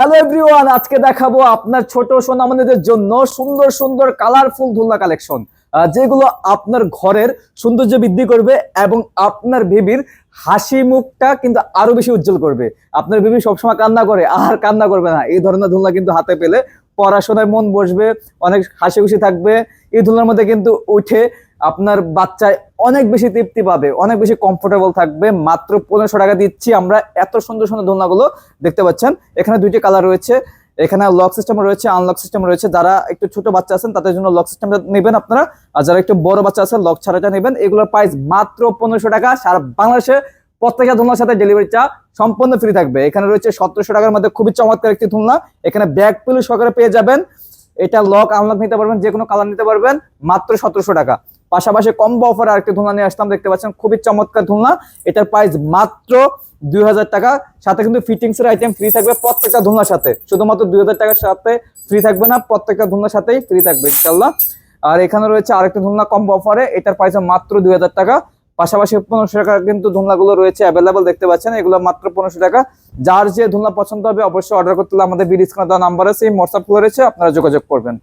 Hello everyone, আজকে দেখাবো আপনার ছোট সোনামণিদের জন্য সুন্দর সুন্দর কালারফুল দোলনা কালেকশন, যেগুলো আপনার ঘরের সৌন্দর্য বৃদ্ধি করবে এবং আপনার বেবির হাসি মুখটা কিন্তু আরো বেশি উজ্জ্বল করবে। আপনার বেবি সবসময় কান্না করে, আর কান্না করবে না। এই ধরনের দোলনা কিন্তু হাতে পেলে পড়াশোনায় মন বসবে, অনেক হাসি খুশি থাকবে। এই দোলনার মধ্যে কিন্তু উঠে আপনার বাচ্চায় অনেক বেশি তৃপ্তি পাবে, অনেক বেশি কমফোর্টেবল থাকবে। মাত্র 1500 টাকা দিচ্ছি আমরা। এত সুন্দর সুন্দর দোলনাগুলো দেখতে পাচ্ছেন। এখানে দুইটি কালার রয়েছে, এখানে লক সিস্টেম রয়েছে, আনলক সিস্টেম রয়েছে। যারা একটু ছোট বাচ্চা আছেন তাদের জন্য লক সিস্টেমটা নেবেন আপনারা, আর যারা একটু বড় বাচ্চা আছেন লক ছাড়াটা নেবেন। এগুলোর প্রাইস মাত্র 1500 টাকা। সারা বাংলাদেশে প্রত্যেকটা দোলনার সাথে ডেলিভারি চার্জ সম্পূর্ণ ফ্রি থাকবে। এখানে রয়েছে 1700 টাকার মধ্যে খুবই চমৎকার একটি দোলনা। এখানে ব্যাক পিলো সহকারে পেয়ে যাবেন। এটা লক আনলক নিতে পারবেন, যে কোনো কালার নিতে পারবেন, মাত্র 1700 টাকা। পাশাপাশি কম্বো অফারে আরেকটি দোলনা নিয়ে আসলাম, দেখতে পাচ্ছেন খুবই চমৎকার দোলনা। এটার প্রাইস মাত্র 2000 টাকা। সাথে কিন্তু ফিটিংস এর আইটেম ফ্রি থাকবে প্রত্যেকটা দোলনার সাথে। শুধুমাত্র 2000 টাকার সাথে ফ্রি থাকবে না, প্রত্যেকটা দোলনার সাথেই ফ্রি থাকবে ইনশাল্লাহ। আর এখানে রয়েছে আরেকটি দোলনা কম্বো অফারে, এটার প্রাইস মাত্র 2000 টাকা। পাশাপাশি 1500 টাকা কিন্তু দোলনাগুলো রয়েছে অ্যাভেলেবল, দেখতে পাচ্ছেন এগুলো মাত্র 1500 টাকা। যার যে দোলনা পছন্দ হবে অবশ্যই অর্ডার করতে হলে আমাদের ভিডিও স্ক্রিনে দেওয়া নাম্বার আছে, এই হোয়াটসঅ্যাপ রয়েছে, আপনারা যোগাযোগ করবেন।